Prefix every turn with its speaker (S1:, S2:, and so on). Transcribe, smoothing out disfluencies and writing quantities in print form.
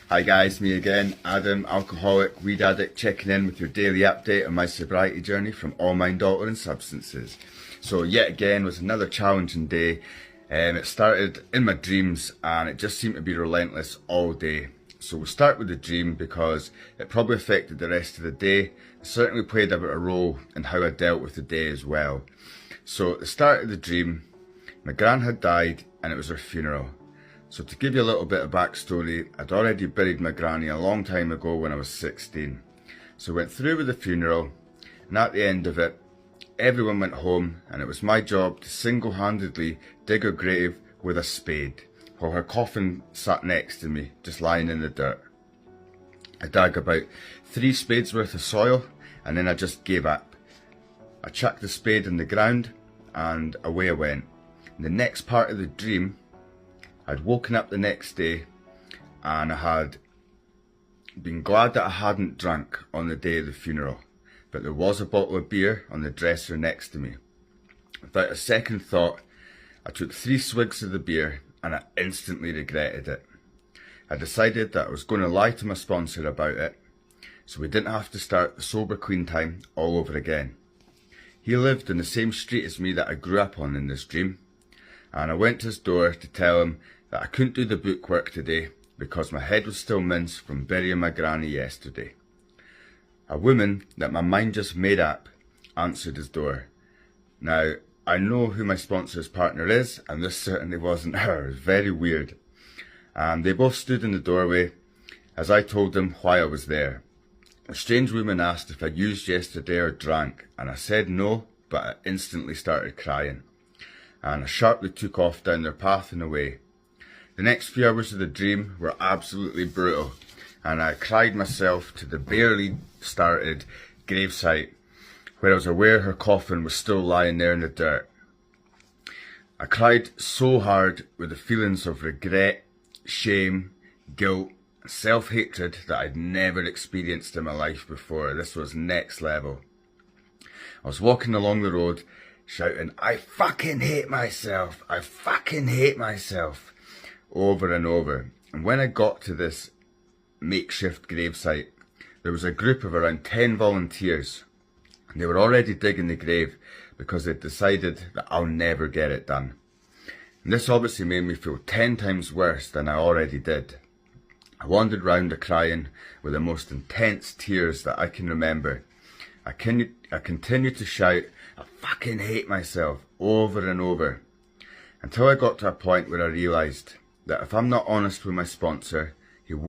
S1: Hi guys, me again, Adam, alcoholic, weed addict, checking in with your daily update on my sobriety journey from all mind altering substances. So yet again was another challenging day. It started in my dreams and it just seemed to be relentless all day. So we'll start with the dream because it probably affected the rest of the day. It certainly played a bit of a role in how I dealt with the day as well. So at the start of the dream, my gran had died and it was her funeral. So to give you a little bit of backstory, I'd already buried my granny a long time ago when I was 16. So went through with the funeral, and at the end of it, everyone went home and it was my job to single-handedly dig her grave with a spade, while her coffin sat next to me, just lying in the dirt. I dug about 3 spades worth of soil and then I just gave up. I chucked the spade in the ground and away I went. In the next part of the dream, I'd woken up the next day and I had been glad that I hadn't drunk on the day of the funeral, but there was a bottle of beer on the dresser next to me. Without a second thought, I took 3 swigs of the beer and I instantly regretted it. I decided that I was going to lie to my sponsor about it, so we didn't have to start the sober clean time all over again. He lived in the same street as me that I grew up on in this dream, and I went to his door to tell him that I couldn't do the bookwork today because my head was still minced from burying my granny yesterday. A woman that my mind just made up answered his door. Now, I know who my sponsor's partner is, and this certainly wasn't her. It was very weird. They both stood in the doorway as I told them why I was there. A strange woman asked if I used yesterday or drank, and I said no, but I instantly started crying. And I sharply took off down their path and away. The next few hours of the dream were absolutely brutal, and I cried myself to the barely started gravesite where I was aware her coffin was still lying there in the dirt. I cried so hard with the feelings of regret, shame, guilt, and self-hatred that I'd never experienced in my life before. This was next level. I was walking along the road shouting, "I fucking hate myself, I fucking hate myself," over and over. And when I got to this makeshift gravesite, there was a group of around 10 volunteers. They were already digging the grave because they'd decided that I'll never get it done. And this obviously made me feel 10 times worse than I already did. I wandered round crying with the most intense tears that I can remember. I continued to shout, "I fucking hate myself," over and over, until I got to a point where I realised that if I'm not honest with my sponsor,